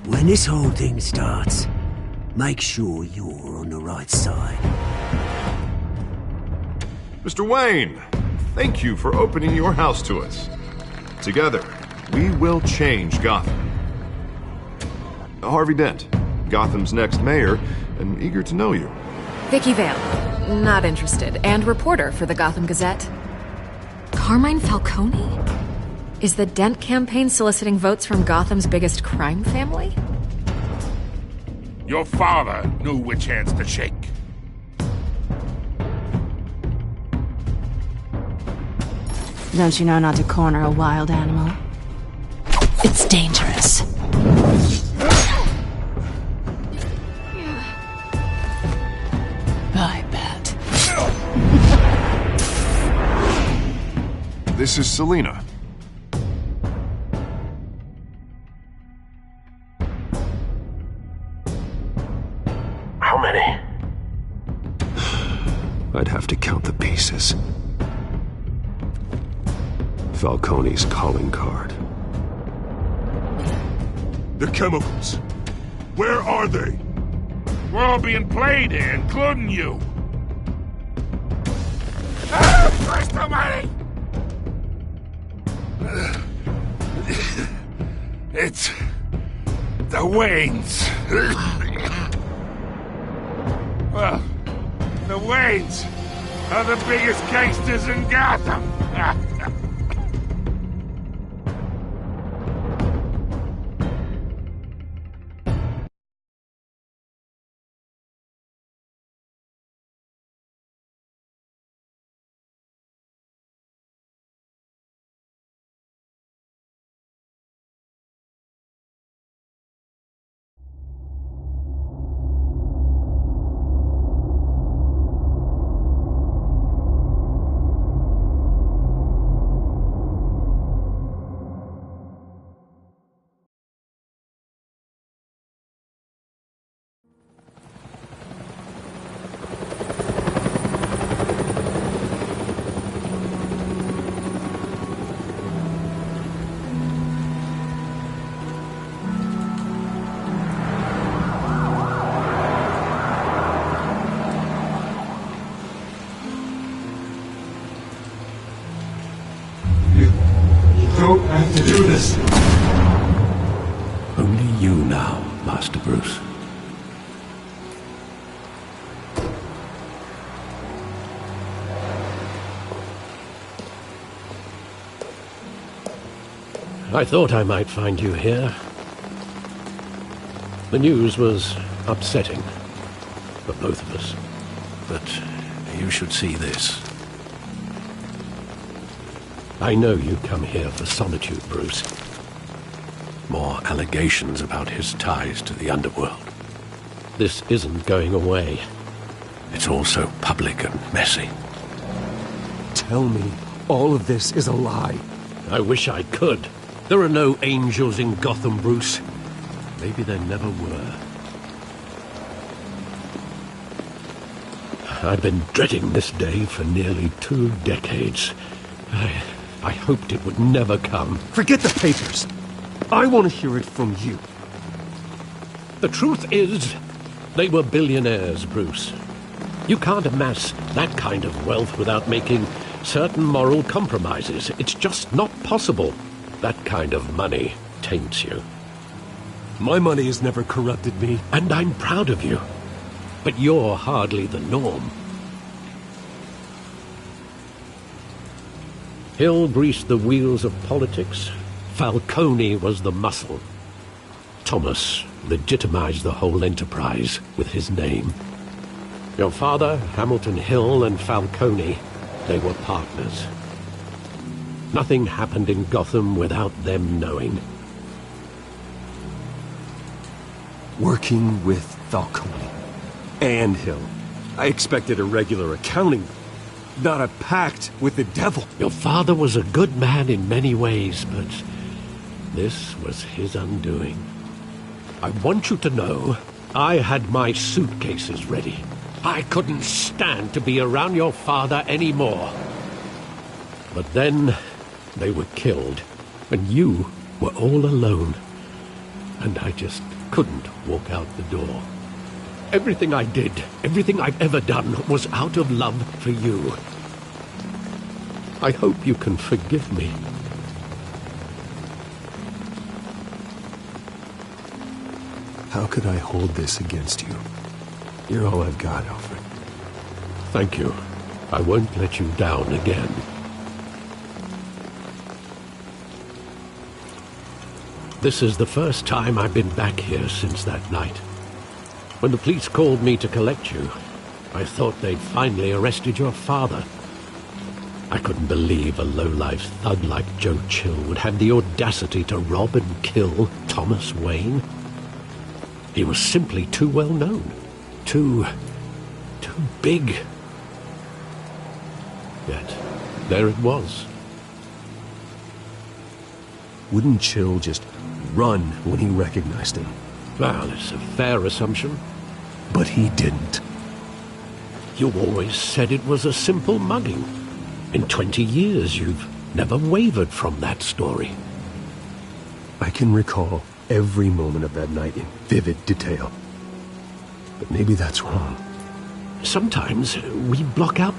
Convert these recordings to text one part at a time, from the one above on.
When this whole thing starts, make sure you're on the right side. Mr. Wayne, thank you for opening your house to us. Together, we will change Gotham. Harvey Dent, Gotham's next mayor, and eager to know you. Vicky Vale, not interested, and reporter for the Gotham Gazette. Carmine Falcone? Is the Dent campaign soliciting votes from Gotham's biggest crime family? Your father knew which hands to shake. Don't you know not to corner a wild animal? It's dangerous. I bet. This is Selina. How many? I'd have to count the pieces. Falcone's calling card. The chemicals. Where are they? We're all being played here, including you. Christ almighty! It's the Waynes. Well, the Waynes are the biggest gangsters in Gotham. Don't have to do this. Only you now, Master Bruce. I thought I might find you here. The news was upsetting for both of us. But you should see this. I know you come here for solitude, Bruce. More allegations about his ties to the underworld. This isn't going away. It's also public and messy. Tell me all of this is a lie. I wish I could. There are no angels in Gotham, Bruce. Maybe there never were. I've been dreading this day for nearly 2 decades. I hoped it would never come. Forget the papers. I want to hear it from you. The truth is, they were billionaires, Bruce. You can't amass that kind of wealth without making certain moral compromises. It's just not possible. That kind of money taints you. My money has never corrupted me. And I'm proud of you. But you're hardly the norm. Hill greased the wheels of politics. Falcone was the muscle. Thomas legitimized the whole enterprise with his name. Your father, Hamilton Hill, and Falcone, they were partners. Nothing happened in Gotham without them knowing. Working with Falcone and Hill. I expected a regular accounting, not a pact with the devil. Your father was a good man in many ways, but this was his undoing. I want you to know, I had my suitcases ready. I couldn't stand to be around your father anymore. But then they were killed, and you were all alone. and I just couldn't walk out the door. Everything I did, everything I've ever done, was out of love for you. I hope you can forgive me. How could I hold this against you? You're all I've got, Alfred. Thank you. I won't let you down again. This is the first time I've been back here since that night. When the police called me to collect you, I thought they'd finally arrested your father. I couldn't believe a low-life thug like Joe Chill would have the audacity to rob and kill Thomas Wayne. He was simply too well known. Too big. Yet, there it was. Wouldn't Chill just run when he recognized him? Well, it's a fair assumption. But he didn't. You always said it was a simple mugging. In 20 years, you've never wavered from that story. I can recall every moment of that night in vivid detail. But maybe that's wrong. Sometimes we block out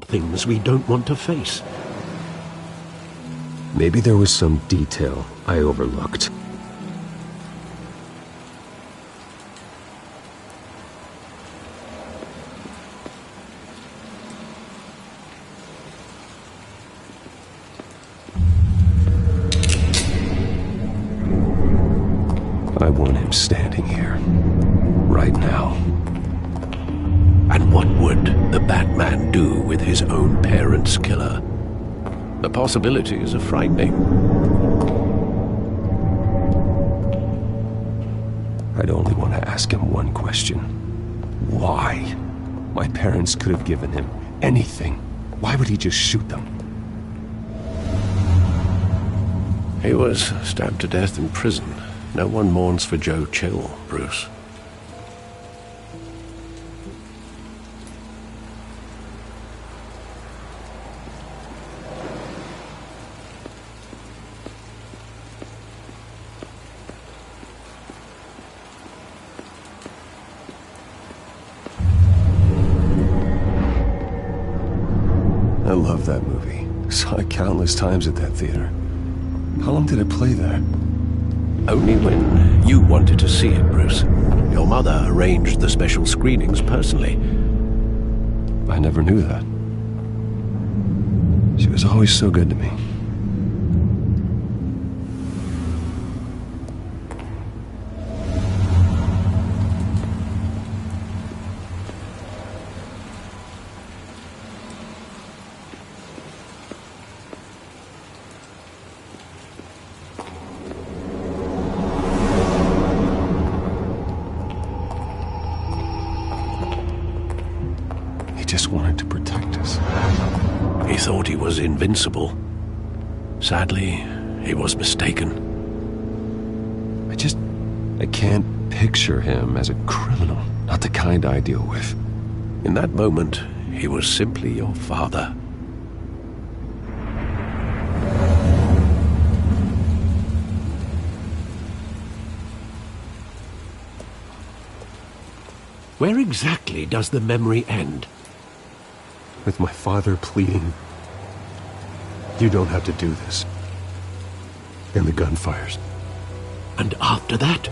about things we don't want to face. Maybe there was some detail I overlooked. I want him standing here, right now. And what would the Batman do with his own parents' killer? The possibilities are frightening. I'd only want to ask him one question. Why? My parents could have given him anything. Why would he just shoot them? He was stabbed to death in prison. No one mourns for Joe Chill, Bruce. I love that movie. Saw it countless times at that theater. How long did it play there? Only when you wanted to see it, Bruce. Your mother arranged the special screenings personally. I never knew that. She was always so good to me. Just wanted to protect us. He thought he was invincible. Sadly, he was mistaken. I can't picture him as a criminal. Not the kind I deal with. In that moment, he was simply your father. Where exactly does the memory end? With my father pleading, "You don't have to do this." And the gunfires. And after that?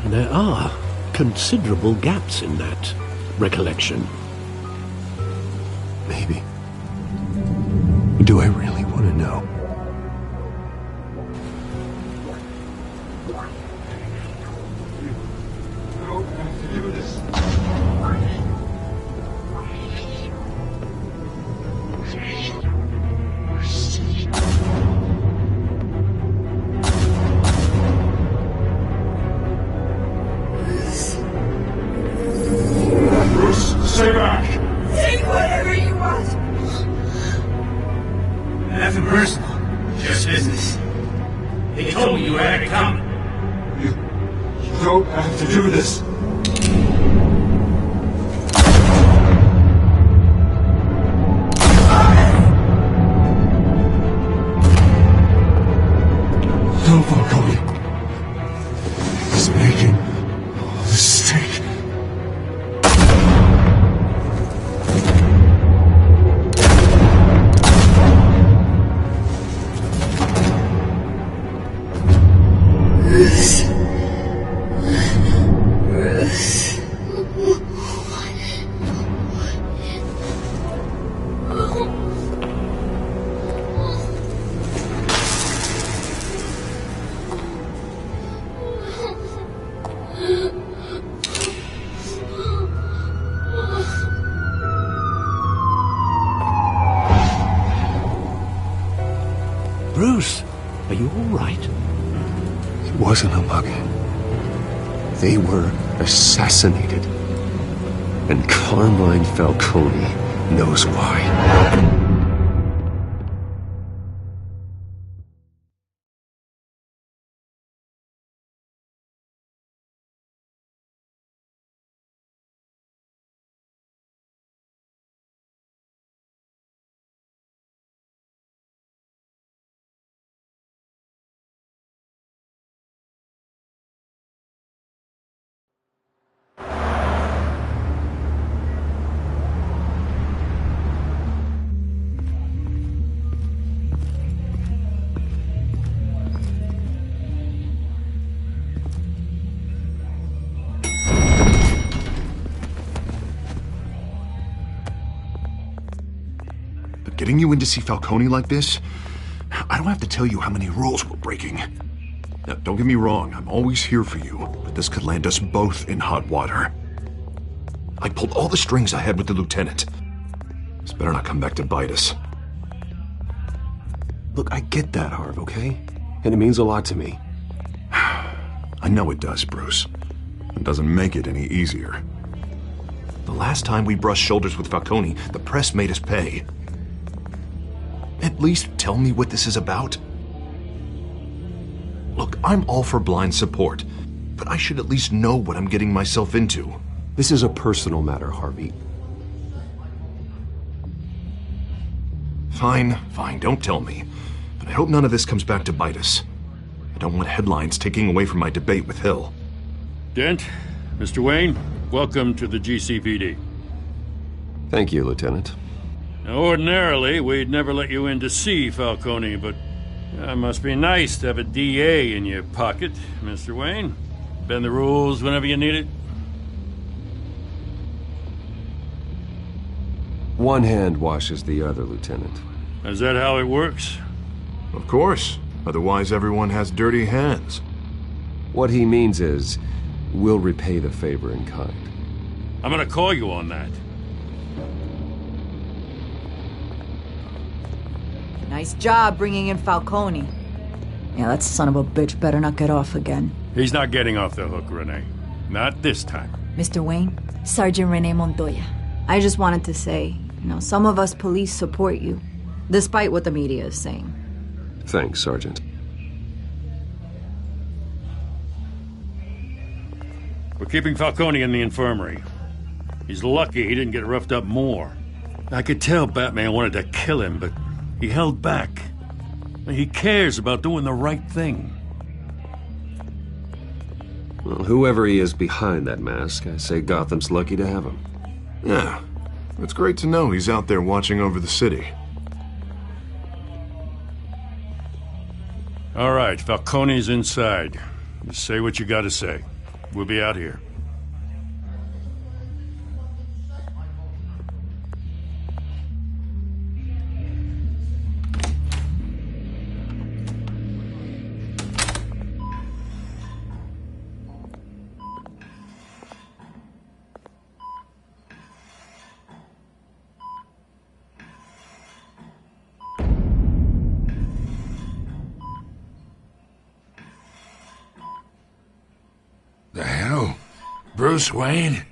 There are considerable gaps in that recollection. Maybe. Do I really want to know? Stay back! Take whatever you want. Nothing personal, just business. They told me you had it coming. You don't have to do this. No, Falcone. He's making a mistake. Bruce, are you all right? It wasn't a mug. They were assassinated. And Carmine Falcone knows why. But getting you in to see Falcone like this, I don't have to tell you how many rules we're breaking. Now, don't get me wrong, I'm always here for you, but this could land us both in hot water. I pulled all the strings I had with the lieutenant. This better not come back to bite us. Look, I get that, Harv, okay? And it means a lot to me. I know it does, Bruce. It doesn't make it any easier. The last time we brushed shoulders with Falcone, the press made us pay. At least tell me what this is about. Look, I'm all for blind support, but I should at least know what I'm getting myself into. This is a personal matter, Harvey. Fine, don't tell me. But I hope none of this comes back to bite us. I don't want headlines taking away from my debate with Hill. Dent, Mr. Wayne, welcome to the GCPD. Thank you, Lieutenant. Now, ordinarily, we'd never let you in to see Falcone, but it must be nice to have a DA in your pocket, Mr. Wayne. Bend the rules whenever you need it. One hand washes the other, Lieutenant. Is that how it works? Of course. Otherwise, everyone has dirty hands. What he means is, we'll repay the favor in kind. I'm gonna call you on that. Nice job bringing in Falcone. Yeah, that son of a bitch better not get off again. He's not getting off the hook, Renee. Not this time. Mr. Wayne, Sergeant Renee Montoya. I just wanted to say, some of us police support you, despite what the media is saying. Thanks, Sergeant. We're keeping Falcone in the infirmary. He's lucky he didn't get roughed up more. I could tell Batman wanted to kill him, but he held back. He cares about doing the right thing. Well, whoever he is behind that mask, I say Gotham's lucky to have him. Yeah, it's great to know he's out there watching over the city. All right, Falcone's inside. Just say what you gotta say. We'll be out here. The hell? Bruce Wayne?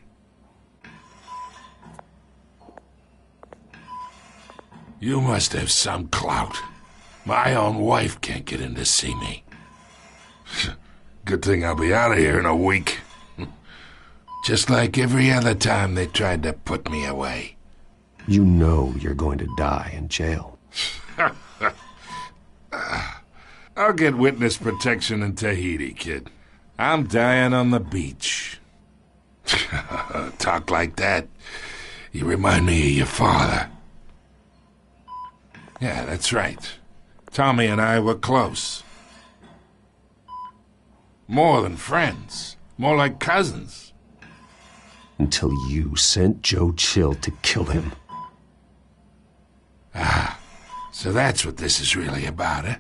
You must have some clout. My own wife can't get in to see me. Good thing I'll be out of here in a week. Just like every other time they tried to put me away. You know you're going to die in jail. I'll get witness protection in Tahiti, kid. I'm dying on the beach. Talk like that. You remind me of your father. Yeah, that's right. Tommy and I were close. More than friends. More like cousins. Until you sent Joe Chill to kill him. Ah, so that's what this is really about, eh?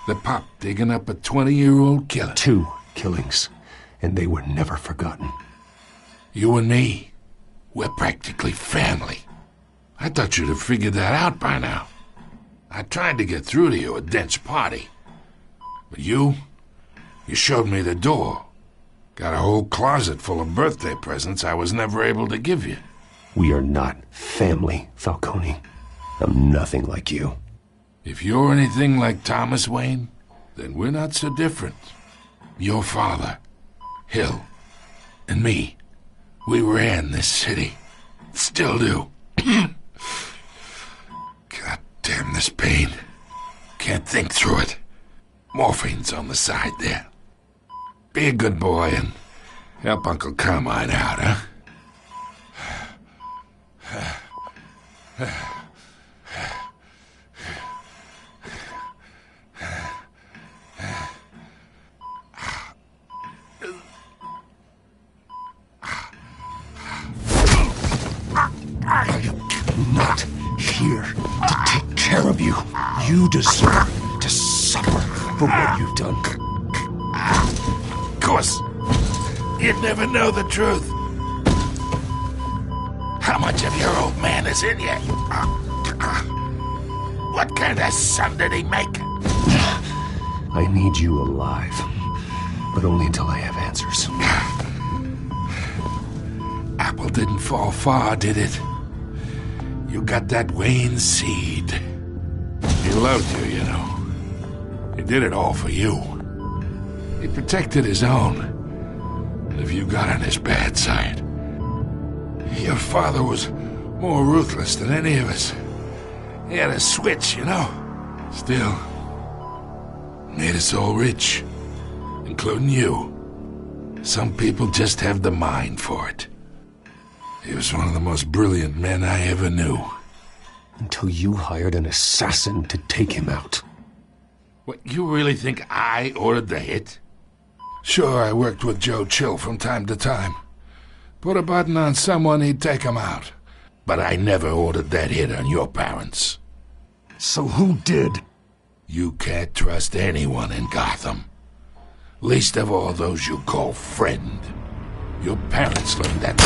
The pop digging up a 20-year-old killer. 2 killings, and they were never forgotten. You and me, we're practically family. I thought you'd have figured that out by now. I tried to get through to you at Dent's party. But you showed me the door. Got a whole closet full of birthday presents I was never able to give you. We are not family, Falcone. I'm nothing like you. If you're anything like Thomas Wayne, then we're not so different. Your father, Hill, and me, we ran this city. Still do. God damn this pain. Can't think through it. Morphine's on the side there. Be a good boy and help Uncle Carmine out, huh? I am not here to take care of you. You deserve to suffer for what you've done. Of course, you'd never know the truth. How much of your old man is in you? What kind of son did he make? I need you alive, but only until I have answers. Apple didn't fall far, did it? You got that Wayne seed. He loved you, you know. He did it all for you. He protected his own. And if you got on his bad side, your father was more ruthless than any of us. He had a switch, you know. Still, made us all rich, including you. Some people just have the mind for it. He was one of the most brilliant men I ever knew. Until you hired an assassin to take him out. What, you really think I ordered the hit? Sure, I worked with Joe Chill from time to time. Put a button on someone, he'd take him out. But I never ordered that hit on your parents. So who did? You can't trust anyone in Gotham. Least of all those you call friend. Your parents learned that.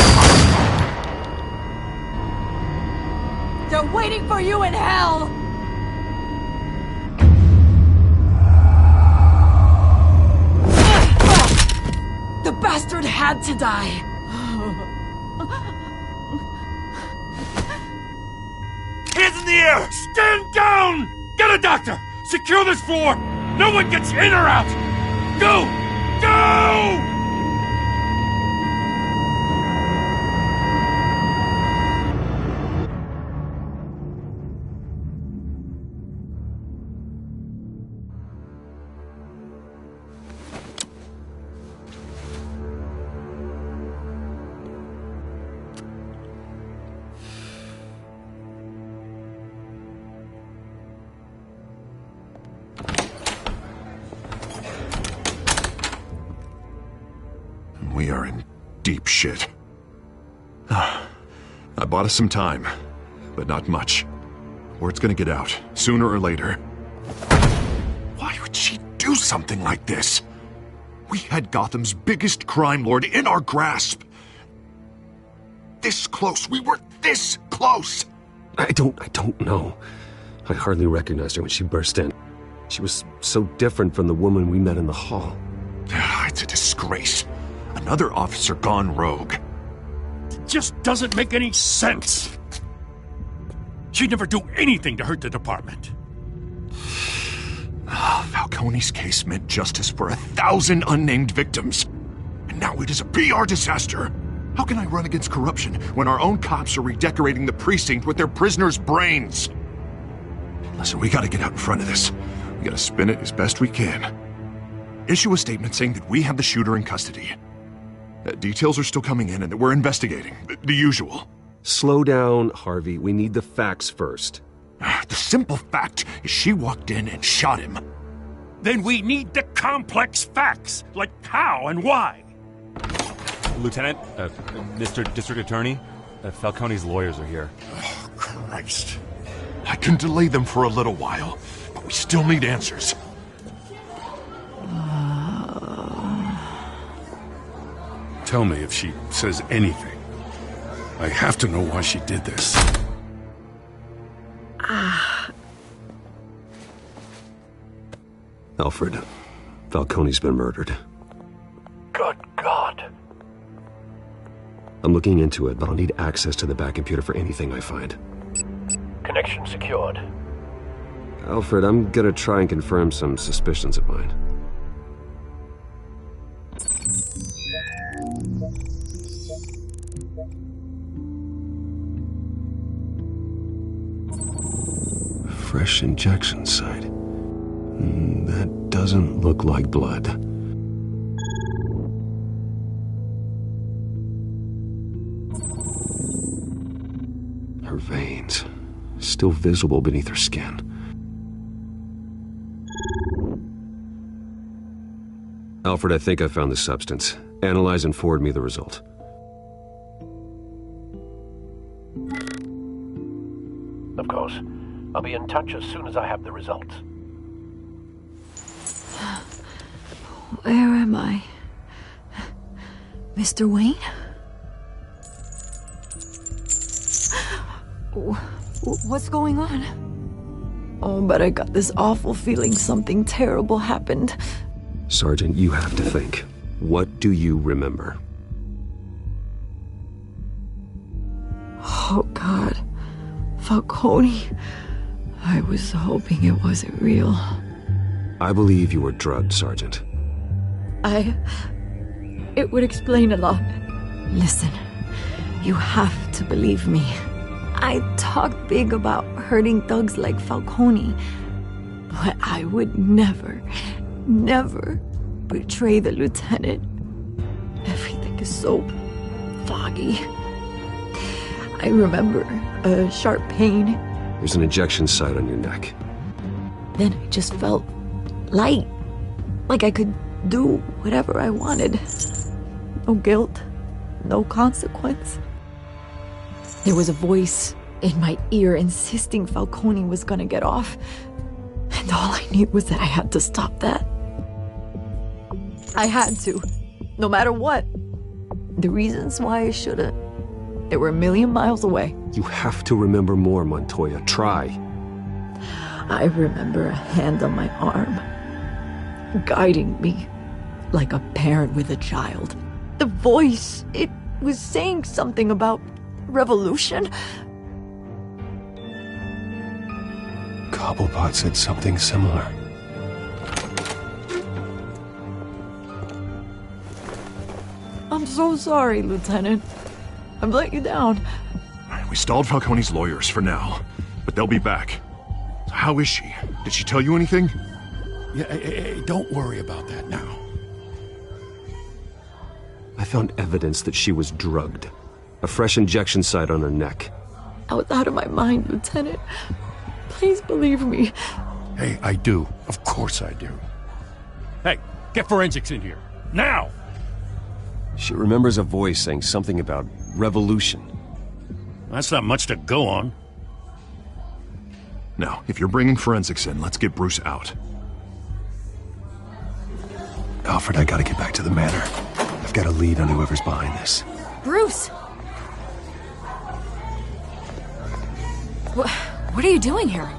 They're waiting for you in hell! The bastard had to die! Hands in the air! Stand down! Get a doctor! Secure this floor! No one gets in or out! Go! Go! We are in deep shit. I bought us some time, but not much. Word's gonna get out, sooner or later. Why would she do something like this? We had Gotham's biggest crime lord in our grasp. This close, we were this close! I don't know. I hardly recognized her when she burst in. She was so different from the woman we met in the hall. It's a disgrace. Another officer gone rogue. It just doesn't make any sense. She'd never do anything to hurt the department. Falcone's case meant justice for 1,000 unnamed victims. And now it is a PR disaster. How can I run against corruption when our own cops are redecorating the precinct with their prisoners' brains? Listen, we gotta get out in front of this. We gotta spin it as best we can. Issue a statement saying that we have the shooter in custody. Details are still coming in and that we're investigating. The usual. Slow down, Harvey. We need the facts first. The simple fact is she walked in and shot him. Then we need the complex facts, like how and why. Lieutenant, Mr. District Attorney, Falcone's lawyers are here. Oh, Christ. I can delay them for a little while, but we still need answers. Tell me if she says anything. I have to know why she did this. Alfred, Falcone's been murdered. Good God. I'm looking into it, but I'll need access to the back computer for anything I find. Connection secured. Alfred, I'm gonna try and confirm some suspicions of mine. Fresh injection site. That doesn't look like blood. Her veins, still visible beneath her skin. Alfred, I think I found the substance. Analyze and forward me the result. Of course. I'll be in touch as soon as I have the results. Where am I? Mr. Wayne? What's going on? Oh, but I got this awful feeling something terrible happened. Sergeant, you have to think. What do you remember? Oh, God. Falcone. I was hoping it wasn't real. I believe you were drugged, Sergeant. It would explain a lot. Listen, you have to believe me. I talk big about hurting thugs like Falcone, but I would never betray the lieutenant. Everything is so foggy. I remember a sharp pain. There's an injection site on your neck. Then I just felt light, like I could do whatever I wanted. No guilt, no consequence. There was a voice in my ear insisting Falcone was gonna get off. And all I knew was that I had to stop that. I had to, no matter what. The reasons why I shouldn't, they were a million miles away. You have to remember more, Montoya. Try. I remember a hand on my arm, guiding me like a parent with a child. The voice, it was saying something about revolution. Cobblepot said something similar. I'm so sorry, Lieutenant. I've let you down. We stalled Falcone's lawyers for now, but they'll be back. How is she? Did she tell you anything? Yeah, hey, don't worry about that now. I found evidence that she was drugged. A fresh injection site on her neck. I was out of my mind, Lieutenant. Please believe me. Hey, I do. Of course I do. Hey, get forensics in here. Now! She remembers a voice saying something about revolution. That's not much to go on. Now, if you're bringing forensics in, let's get Bruce out. Alfred, I gotta get back to the manor. I've got a lead on whoever's behind this. Bruce! What are you doing here?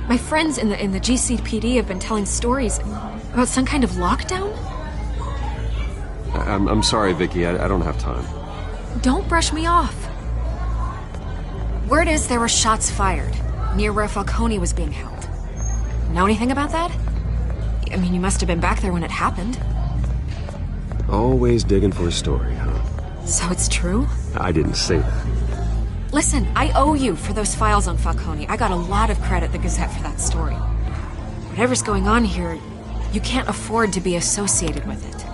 My friends in the GCPD have been telling stories about some kind of lockdown? I'm sorry, Vicky. I don't have time. Don't brush me off. Word is there were shots fired near where Falcone was being held. Know anything about that? I mean, you must have been back there when it happened. Always digging for a story, huh? So it's true? I didn't say that. Listen, I owe you for those files on Falcone. I got a lot of credit at the Gazette for that story. Whatever's going on here, you can't afford to be associated with it.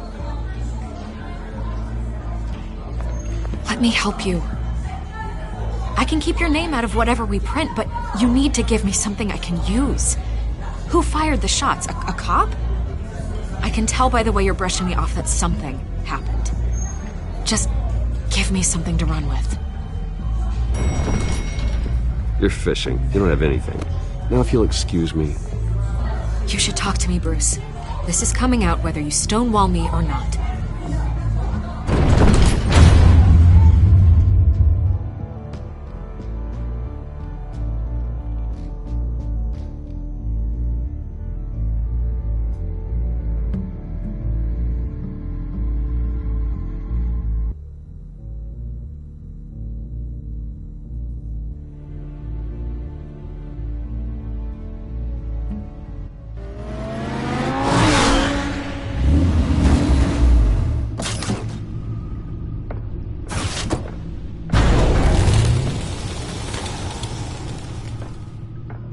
Let me help you. I can keep your name out of whatever we print, but you need to give me something I can use. Who fired the shots? A cop? I can tell by the way you're brushing me off that something happened. Just give me something to run with. You're fishing. You don't have anything. Now if you'll excuse me. You should talk to me, Bruce. This is coming out whether you stonewall me or not.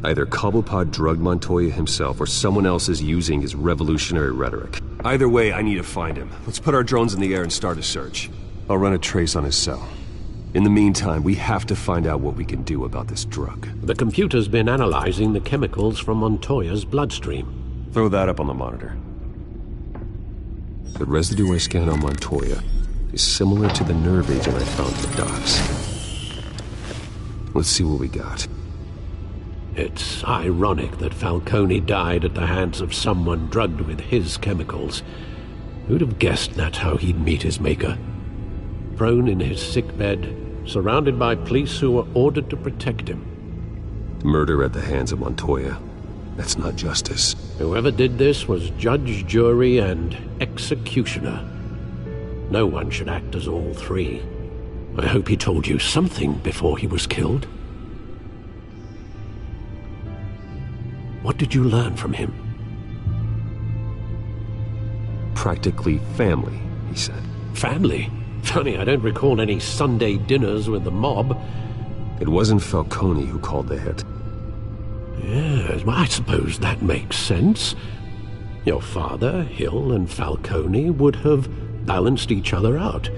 Either Cobblepot drugged Montoya himself or someone else is using his revolutionary rhetoric. Either way, I need to find him. Let's put our drones in the air and start a search. I'll run a trace on his cell. In the meantime, we have to find out what we can do about this drug. The computer's been analyzing the chemicals from Montoya's bloodstream. Throw that up on the monitor. The residue I scanned on Montoya is similar to the nerve agent I found in the docks. Let's see what we got. It's ironic that Falcone died at the hands of someone drugged with his chemicals. Who'd have guessed that's how he'd meet his maker? Prone in his sickbed, surrounded by police who were ordered to protect him. Murder at the hands of Montoya. That's not justice. Whoever did this was judge, jury, and executioner. No one should act as all three. I hope he told you something before he was killed. What did you learn from him? Practically family, he said. Family? Funny, I don't recall any Sunday dinners with the mob. It wasn't Falcone who called the hit. Yes, well, I suppose that makes sense. Your father, Hill, and Falcone would have balanced each other out.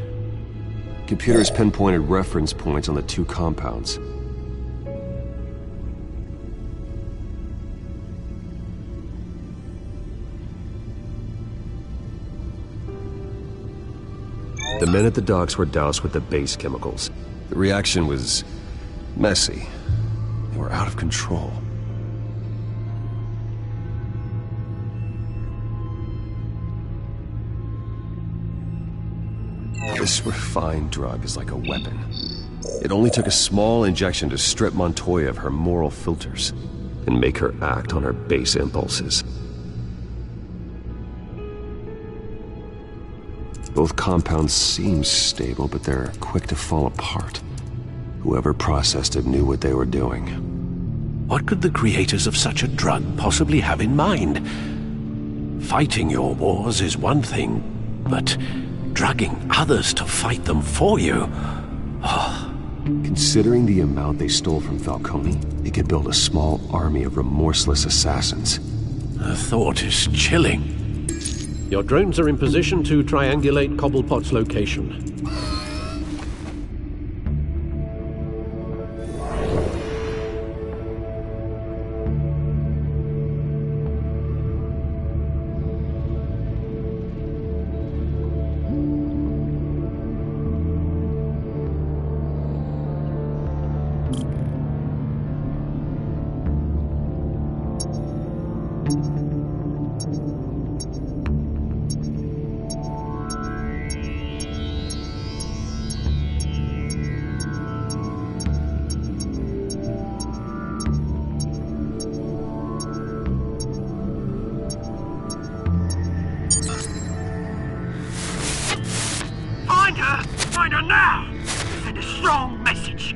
Computers pinpointed reference points on the two compounds. The men at the docks were doused with the base chemicals. The reaction was messy. They were out of control. This refined drug is like a weapon. It only took a small injection to strip Montoya of her moral filters and make her act on her base impulses. Both compounds seem stable, but they're quick to fall apart. Whoever processed it knew what they were doing. What could the creators of such a drug possibly have in mind? Fighting your wars is one thing, but drugging others to fight them for you? Oh. Considering the amount they stole from Falcone, they could build a small army of remorseless assassins. The thought is chilling. Your drones are in position to triangulate Cobblepot's location. Find her now! Send a strong message.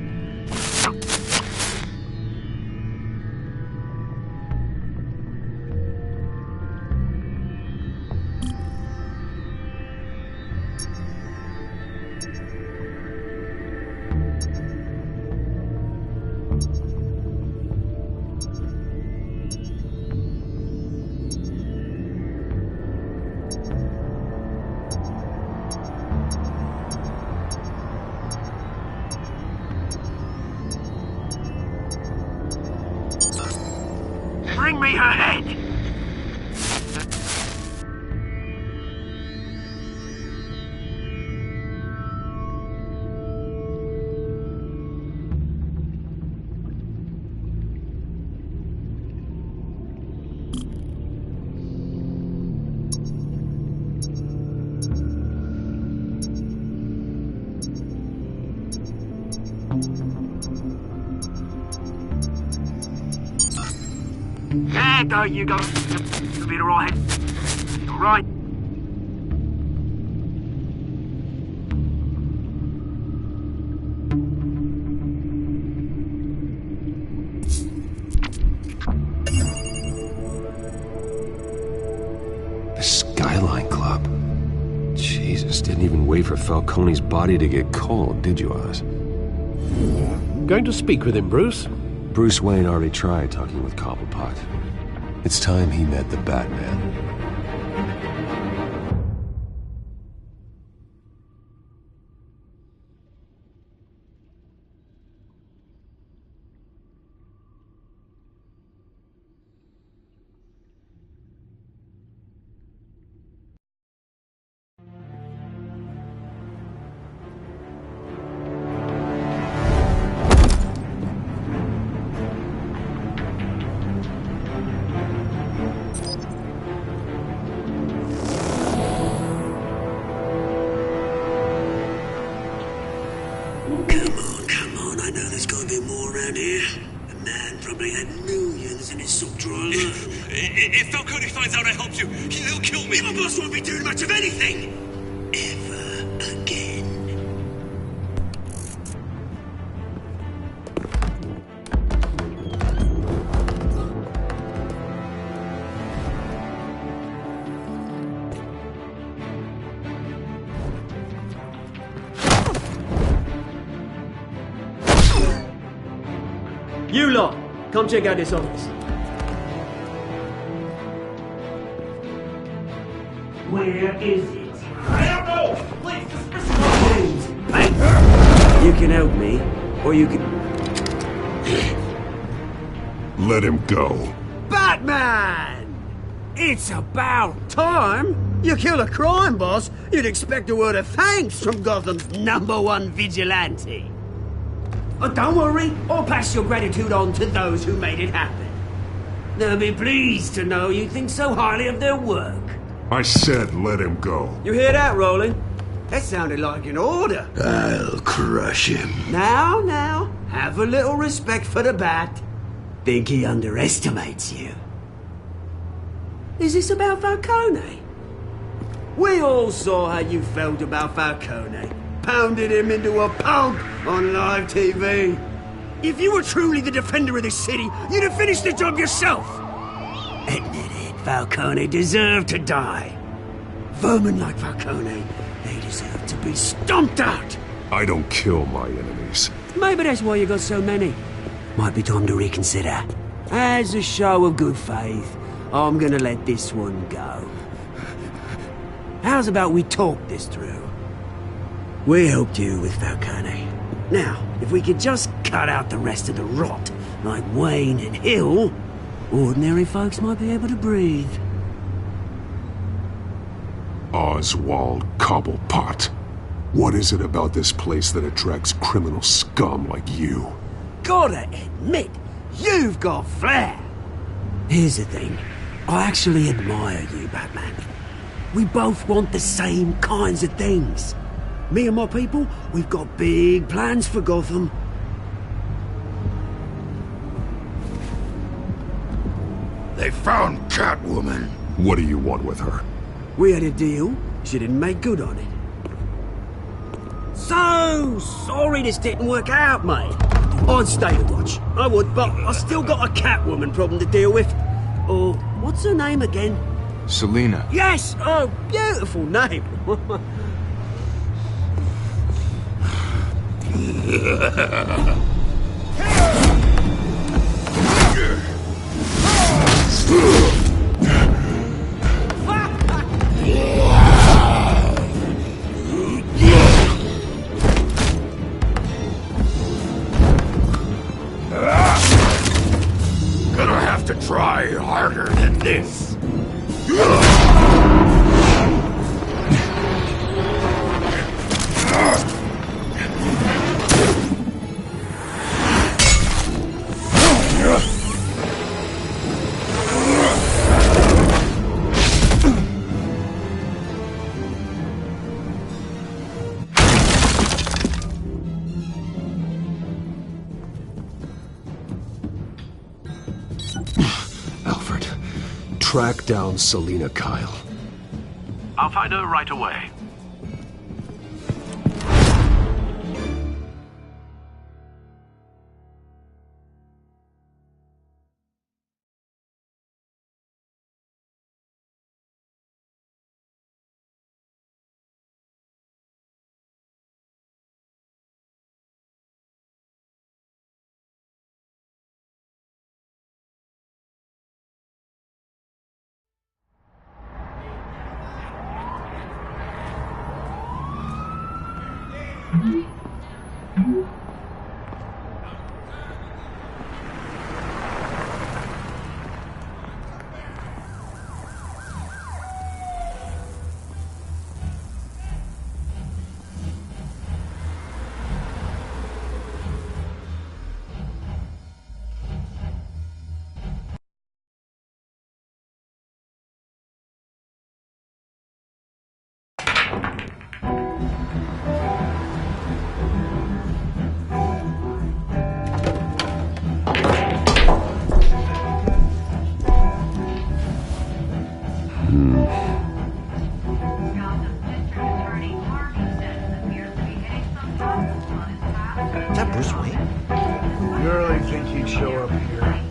Bring me her head! There go, you go. You'll be alright. Alright. The Skyline Club. Jesus, didn't even wait for Falcone's body to get cold, did you, Oz? Going to speak with him, Bruce? Bruce Wayne already tried talking with Cobblepot. It's time he met the Batman. around here. A man probably had millions in his sock drawer alone. If Falcone finds out I helped you, he'll kill me. Your boss won't be doing much of anything. Ever again. You lot, come check out this office. Where is it? I don't know! Please, dismiss me! Hey, you can help me, or you can... Let him go. Batman! It's about time! You kill a crime boss, you'd expect a word of thanks from Gotham's #1 vigilante. Oh, don't worry, I'll pass your gratitude on to those who made it happen. They'll be pleased to know you think so highly of their work. I said let him go. You hear that, Roland? That sounded like an order. I'll crush him. Now, have a little respect for the Bat. Think he underestimates you. Is this about Falcone? We all saw how you felt about Falcone. Pounded him into a pulp on live TV. If you were truly the defender of the city, you'd have finished the job yourself. Admit it, Falcone deserved to die. Vermin like Falcone, they deserve to be stomped out. I don't kill my enemies. Maybe that's why you got so many. Might be time to reconsider. As a show of good faith, I'm gonna let this one go. How's about we talk this through? We helped you with Falcone. Now, if we could just cut out the rest of the rot, like Wayne and Hill, ordinary folks might be able to breathe. Oswald Cobblepot. What is it about this place that attracts criminal scum like you? Gotta admit, you've got flair. Here's the thing. I actually admire you, Batman. We both want the same kinds of things. Me and my people, we've got big plans for Gotham. They found Catwoman. What do you want with her? We had a deal. She didn't make good on it. So sorry this didn't work out, mate. I'd stay to watch. I would, but I still got a Catwoman problem to deal with. Oh, what's her name again? Selina. Yes! Oh, beautiful name. Gonna have to try harder than this. Alfred, track down Selina Kyle. I'll find her right away. show up here.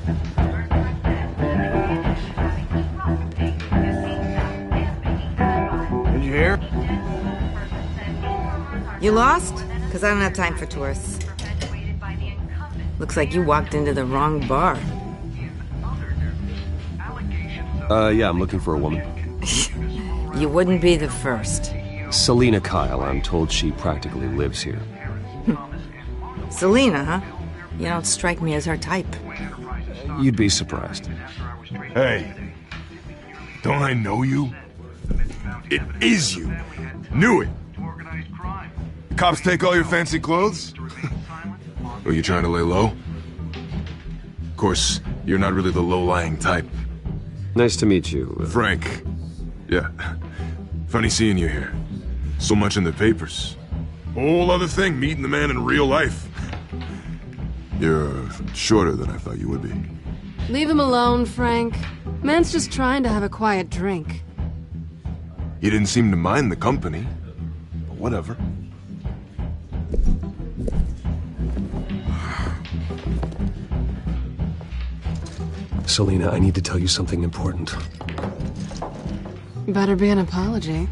Did you hear? You lost? Because I don't have time for tourists. Looks like you walked into the wrong bar. Yeah, I'm looking for a woman. You wouldn't be the first. Selina Kyle, I'm told she practically lives here. Selina, huh? You don't strike me as her type. You'd be surprised. Hey, don't I know you? It is you. Knew it. The cops take all your fancy clothes? Are you trying to lay low? Of course, you're not really the low-lying type. Nice to meet you. Frank. Yeah. Funny seeing you here. So much in the papers. Whole other thing, meeting the man in real life. You're shorter than I thought you would be. Leave him alone, Frank. Man's just trying to have a quiet drink. You didn't seem to mind the company. But whatever. Selina, I need to tell you something important. Better be an apology.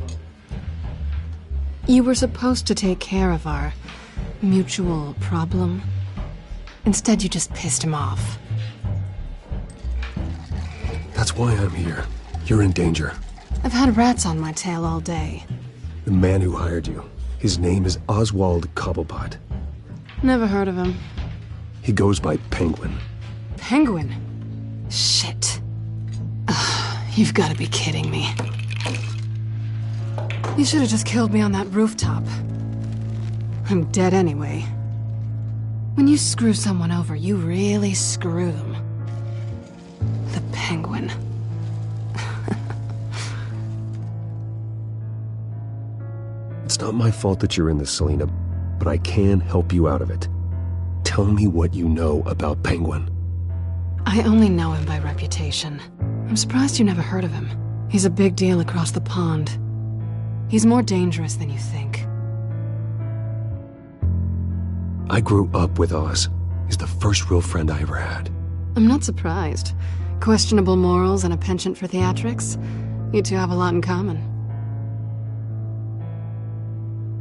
You were supposed to take care of our mutual problem. Instead, you just pissed him off. That's why I'm here. You're in danger. I've had rats on my tail all day. The man who hired you, his name is Oswald Cobblepot. Never heard of him. He goes by Penguin. Penguin? Shit. Ugh, you've got to be kidding me. You should have just killed me on that rooftop. I'm dead anyway. When you screw someone over, you really screw them. The Penguin. It's not my fault that you're in this, Selina, but I can help you out of it. Tell me what you know about Penguin. I only know him by reputation. I'm surprised you never heard of him. He's a big deal across the pond. He's more dangerous than you think. I grew up with Oz. He's the first real friend I ever had. I'm not surprised. Questionable morals and a penchant for theatrics. You two have a lot in common.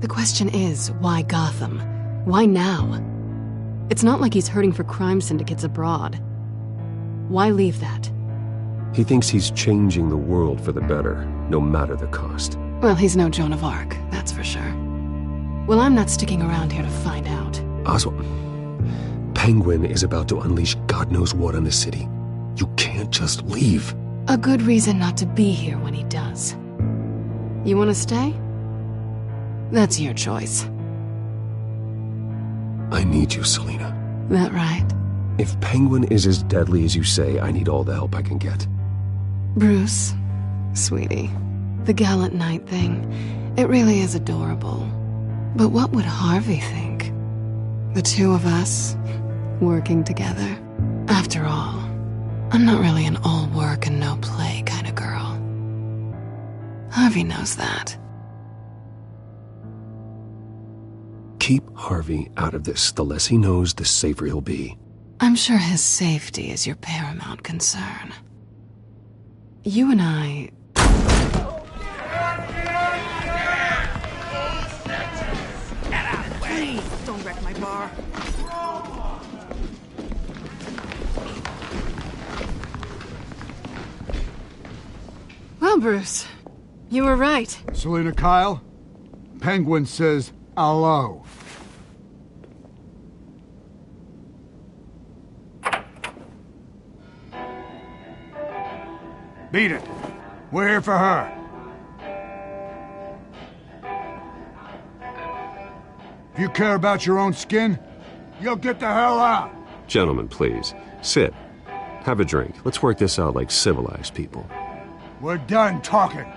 The question is, why Gotham? Why now? It's not like he's hurting for crime syndicates abroad. Why leave that? He thinks he's changing the world for the better, no matter the cost. Well, he's no Joan of Arc, that's for sure. Well, I'm not sticking around here to find out. Oswald, Penguin is about to unleash God knows what on the city. You can't just leave. A good reason not to be here when he does. You want to stay? That's your choice. I need you, Selina. That right? If Penguin is as deadly as you say, I need all the help I can get. Bruce, sweetie, the gallant knight thing, it really is adorable. But what would Harvey think? The two of us, working together. After all, I'm not really an all work and no play kind of girl. Harvey knows that. Keep Harvey out of this. The less he knows, the safer he'll be. I'm sure his safety is your paramount concern. You and I... Please, don't wreck my bar. Well, Bruce, you were right. Selina Kyle, Penguin says hello. Beat it. We're here for her. If you care about your own skin, you'll get the hell out. Gentlemen, please. Sit. Have a drink. Let's work this out like civilized people. We're done talking.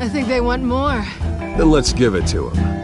I think they want more. Then let's give it to them.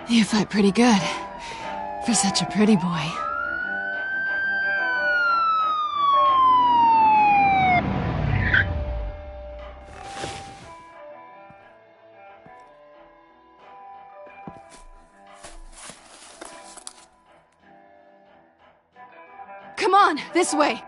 You fight pretty good. For such a pretty boy. Come on, this way!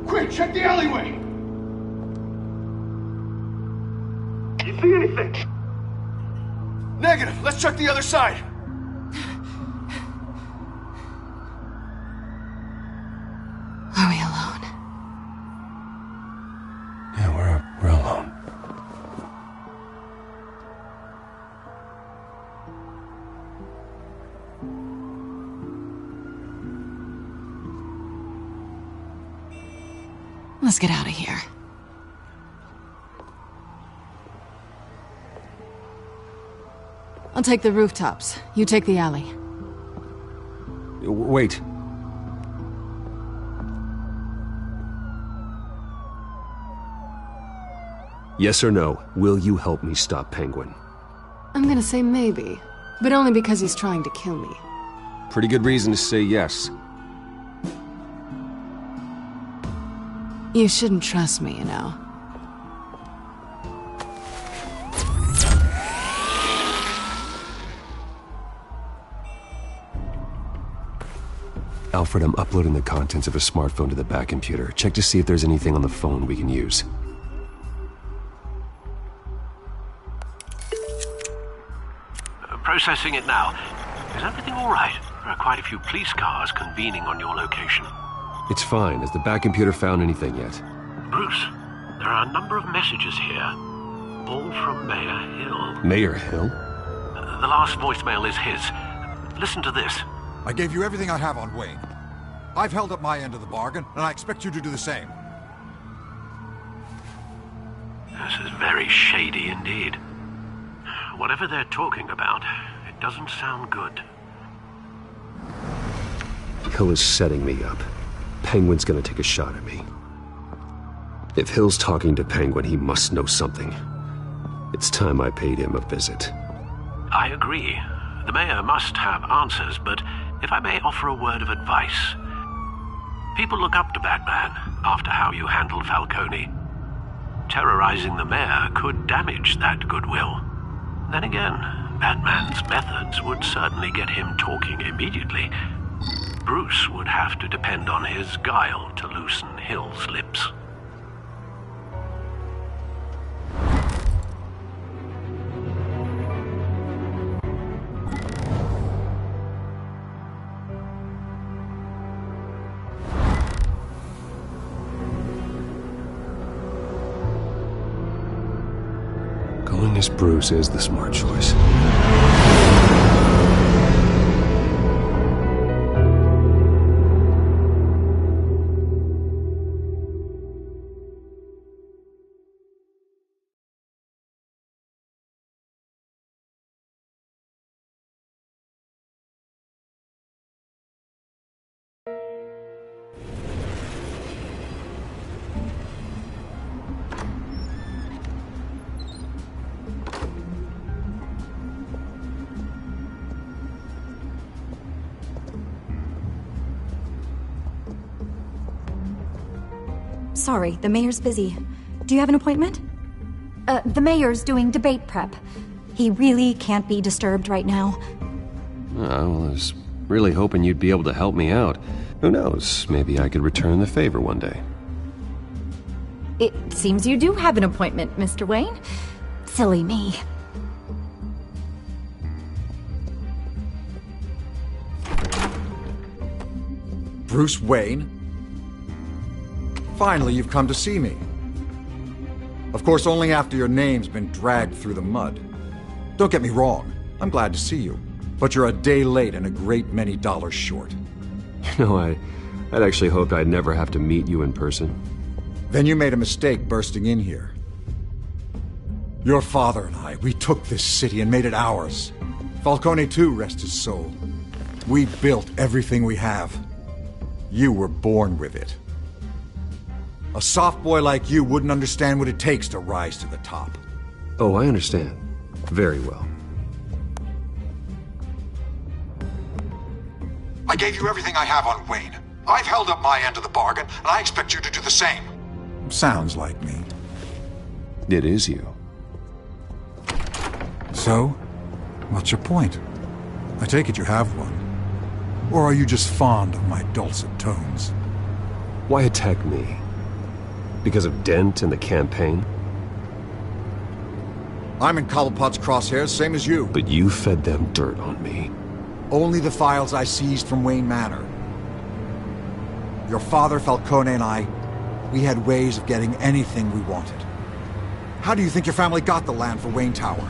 Quick, check the alleyway! You see anything? Negative. Let's check the other side. Are we alone? Yeah, we're alone. Let's get out of here. I'll take the rooftops. You take the alley. Wait. Yes or no, will you help me stop Penguin? I'm gonna say maybe, but only because he's trying to kill me. Pretty good reason to say yes. You shouldn't trust me, you know. Alfred, I'm uploading the contents of a smartphone to the back computer. Check to see if there's anything on the phone we can use. Processing it now. Is everything all right? There are quite a few police cars convening on your location. It's fine. Has the back computer found anything yet? Bruce, there are a number of messages here. All from Mayor Hill. Mayor Hill? The last voicemail is his. Listen to this. I gave you everything I have on Wayne. I've held up my end of the bargain, and I expect you to do the same. This is very shady indeed. Whatever they're talking about, it doesn't sound good. Hill is setting me up. Penguin's gonna take a shot at me. If Hill's talking to Penguin, he must know something. It's time I paid him a visit. I agree. The mayor must have answers, but if I may offer a word of advice. People look up to Batman after how you handled Falcone. Terrorizing the mayor could damage that goodwill. Then again, Batman's methods would certainly get him talking immediately. Bruce would have to depend on his guile to loosen Hill's lips. Going as Bruce is the smart choice. sorry. The mayor's busy. Do you have an appointment? The mayor's doing debate prep. He really can't be disturbed right now. I was really hoping you'd be able to help me out. Who knows, maybe I could return the favor one day. It seems you do have an appointment, Mr. Wayne. Silly me. Bruce Wayne? Finally, you've come to see me. Of course, only after your name's been dragged through the mud. Don't get me wrong, I'm glad to see you. But you're a day late and a great many dollars short. You know, I'd actually hoped I'd never have to meet you in person. Then you made a mistake bursting in here. Your father and I, we took this city and made it ours. Falcone too, rest his soul. We built everything we have. You were born with it. A soft boy like you wouldn't understand what it takes to rise to the top. Oh, I understand. Very well. I gave you everything I have on Wayne. I've held up my end of the bargain, and I expect you to do the same. Sounds like me. It is you. So, what's your point? I take it you have one. Or are you just fond of my dulcet tones? Why attack me? Because of Dent and the campaign? I'm in Cobblepot's crosshairs, same as you. But you fed them dirt on me. Only the files I seized from Wayne Manor. Your father, Falcone, and I, we had ways of getting anything we wanted. How do you think your family got the land for Wayne Tower?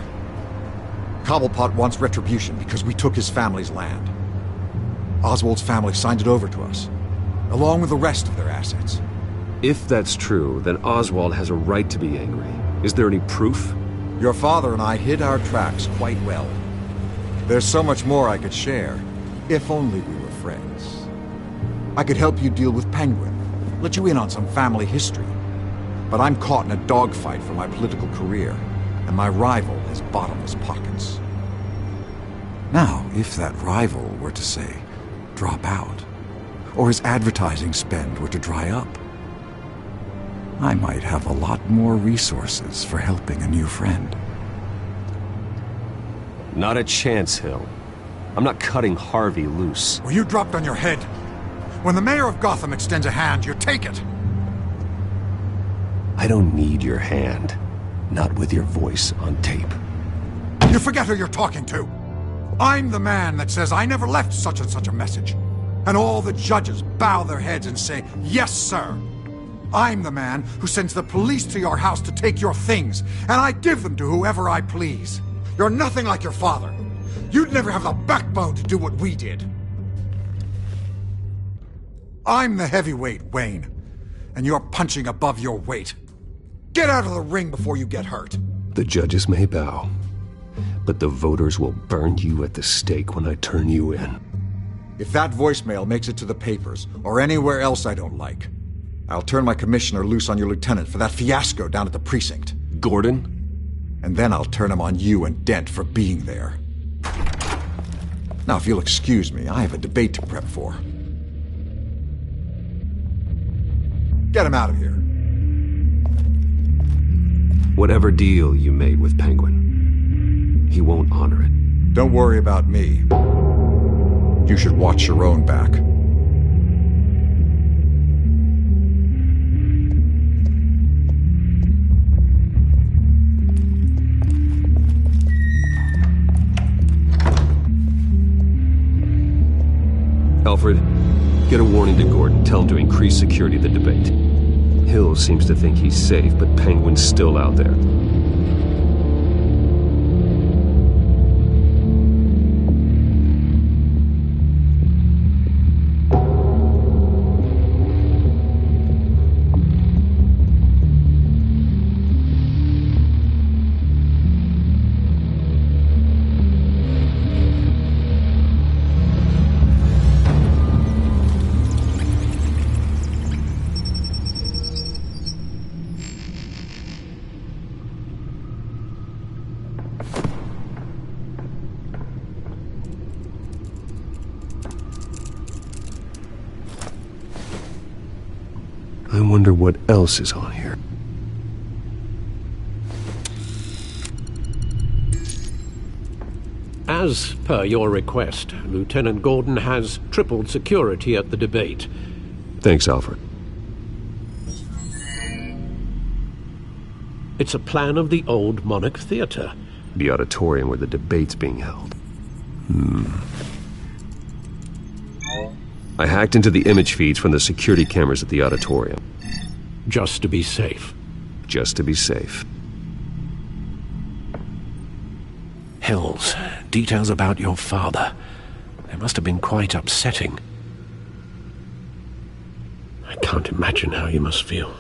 Cobblepot wants retribution because we took his family's land. Oswald's family signed it over to us, along with the rest of their assets. If that's true, then Oswald has a right to be angry. Is there any proof? Your father and I hid our tracks quite well. There's so much more I could share, if only we were friends. I could help you deal with Penguin, let you in on some family history. But I'm caught in a dogfight for my political career, and my rival has bottomless pockets. Now, if that rival were to say, drop out, or his advertising spend were to dry up, I might have a lot more resources for helping a new friend. Not a chance, Hill. I'm not cutting Harvey loose. Well, you dropped on your head. When the mayor of Gotham extends a hand, you take it. I don't need your hand. Not with your voice on tape. You forget who you're talking to. I'm the man that says I never left such and such a message. And all the judges bow their heads and say, yes, sir. I'm the man who sends the police to your house to take your things, and I give them to whoever I please. You're nothing like your father. You'd never have the backbone to do what we did. I'm the heavyweight, Wayne, and you're punching above your weight. Get out of the ring before you get hurt. The judges may bow, but the voters will burn you at the stake when I turn you in. If that voicemail makes it to the papers, or anywhere else I don't like, I'll turn my commissioner loose on your lieutenant for that fiasco down at the precinct. Gordon? And then I'll turn him on you and Dent for being there. Now, if you'll excuse me, I have a debate to prep for. Get him out of here. Whatever deal you made with Penguin, he won't honor it. Don't worry about me. You should watch your own back. Alfred, get a warning to Gordon. Tell him to increase security of the debate. Hill seems to think he's safe, but Penguin's still out there. wonder what else is on here. As per your request, Lieutenant Gordon has tripled security at the debate. Thanks, Alfred. It's a plan of the old Monarch Theatre. The auditorium where the debate's being held. I hacked into the image feeds from the security cameras at the auditorium. Just to be safe. Just to be safe. Hills, details about your father. They must have been quite upsetting. I can't imagine how you must feel.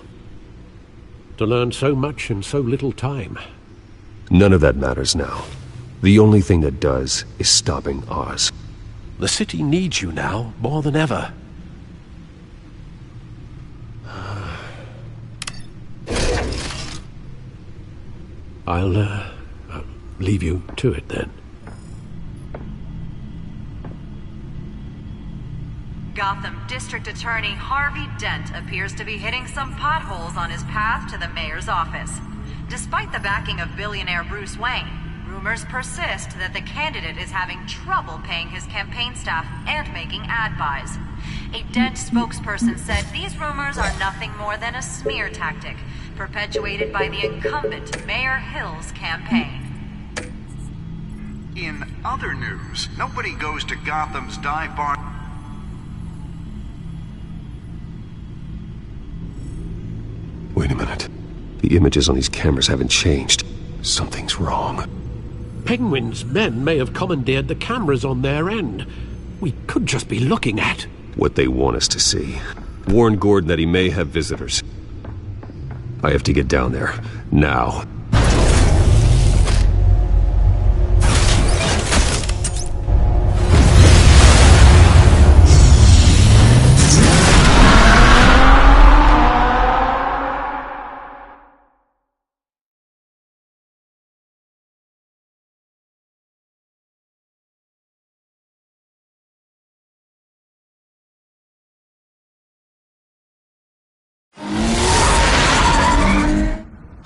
To learn so much in so little time. None of that matters now. The only thing that does is stopping Oz. The city needs you now, more than ever. I'll leave you to it then. Gotham District Attorney Harvey Dent appears to be hitting some potholes on his path to the mayor's office. Despite the backing of billionaire Bruce Wayne, rumors persist that the candidate is having trouble paying his campaign staff and making ad buys. A Dent spokesperson said these rumors are nothing more than a smear tactic, perpetuated by the incumbent Mayor Hill's campaign. In other news, nobody goes to Gotham's dive bar. Wait a minute. The images on these cameras haven't changed. Something's wrong. Penguin's men may have commandeered the cameras on their end. We could just be looking at what they want us to see. Warn Gordon that he may have visitors. I have to get down there. Now.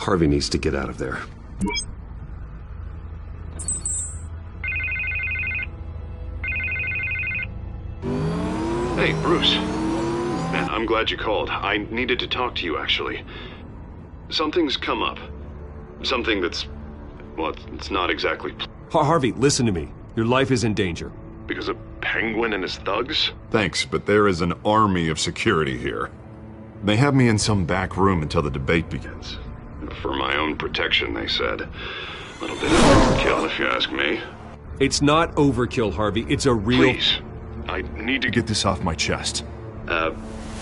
Harvey needs to get out of there. Hey, Bruce. Man, I'm glad you called. I needed to talk to you, actually. Something's come up. Something that's... well, it's not exactly... Harvey, listen to me. Your life is in danger. Because of Penguin and his thugs? Thanks, but there is an army of security here. They have me in some back room until the debate begins. For my own protection, they said. A little bit of overkill, if you ask me. It's not overkill, Harvey. It's a real... Please. I need to get this off my chest.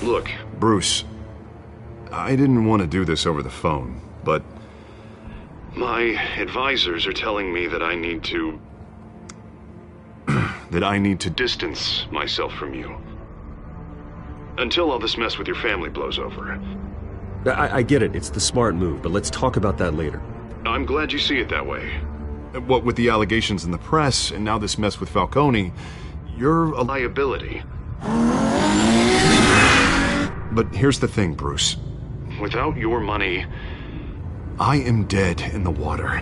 Look, Bruce. I didn't want to do this over the phone, but... my advisors are telling me that I need to... that I need to distance myself from you. Until all this mess with your family blows over. I get it. It's the smart move, but let's talk about that later. I'm glad you see it that way. What with the allegations in the press, and now this mess with Falcone, you're a liability. But here's the thing, Bruce. Without your money, I am dead in the water.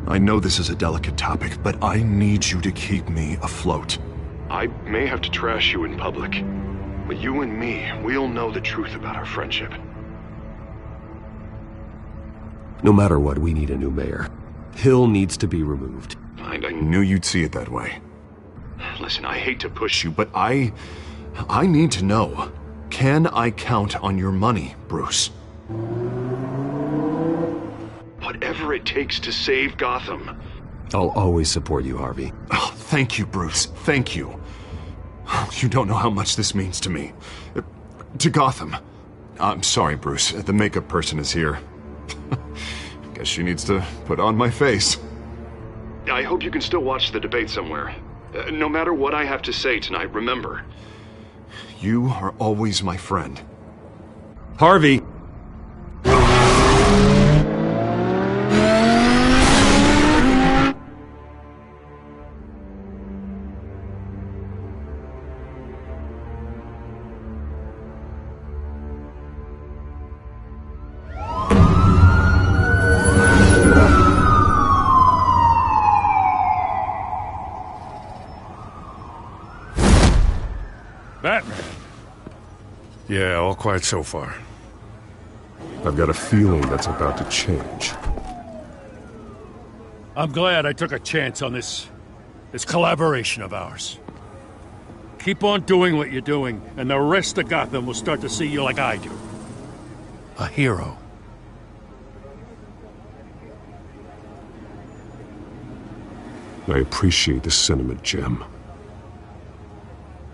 I know this is a delicate topic, but I need you to keep me afloat. I may have to trash you in public, but you and me, we'll know the truth about our friendship. No matter what, we need a new mayor. Hill needs to be removed. I knew you'd see it that way. Listen, I hate to push you, but I need to know. Can I count on your money, Bruce? Whatever it takes to save Gotham. I'll always support you, Harvey. Oh, thank you, Bruce. Thank you. You don't know how much this means to me. To Gotham. I'm sorry, Bruce. The makeup person is here. Guess she needs to put on my face. I hope you can still watch the debate somewhere. No matter what I have to say tonight, remember, you are always my friend. Harvey! Batman? Yeah, all quiet so far. I've got a feeling that's about to change. I'm glad I took a chance on this collaboration of ours. Keep on doing what you're doing, and the rest of Gotham will start to see you like I do. A hero. I appreciate the sentiment, Jim.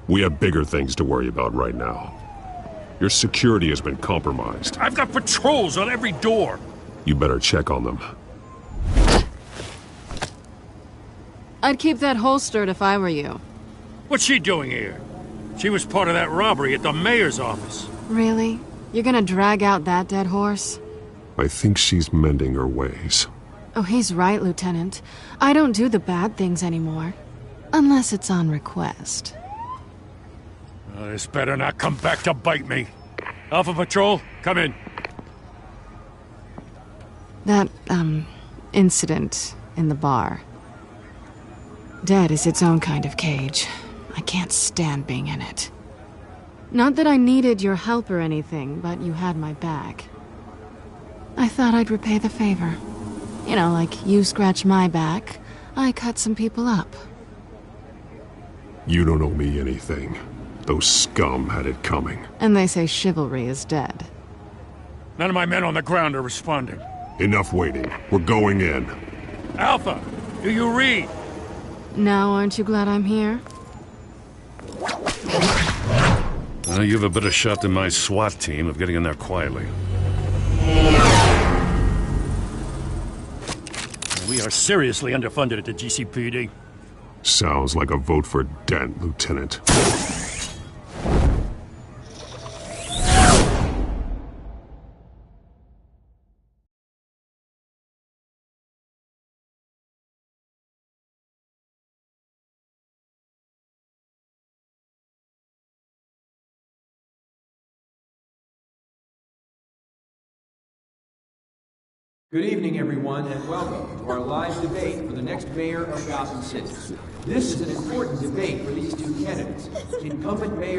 We have bigger things to worry about right now. Your security has been compromised. I've got patrols on every door. You better check on them. I'd keep that holstered if I were you. What's she doing here? She was part of that robbery at the mayor's office. Really? You're gonna drag out that dead horse? I think she's mending her ways. Oh, he's right, Lieutenant. I don't do the bad things anymore. Unless it's on request. This better not come back to bite me. Alpha Patrol, come in. That, incident in the bar. Dead is its own kind of cage. I can't stand being in it. Not that I needed your help or anything, but you had my back. I thought I'd repay the favor. You know, like you scratch my back, I cut some people up. You don't owe me anything. Those scum had it coming. And they say chivalry is dead. None of my men on the ground are responding. Enough waiting. We're going in. Alpha, do you read? Now aren't you glad I'm here? You have a better shot than my SWAT team of getting in there quietly. We are seriously underfunded at the GCPD. Sounds like a vote for Dent, Lieutenant. Good evening, everyone, and welcome to our live debate for the next mayor of Gotham City. This is an important debate for these two candidates. Incumbent Mayor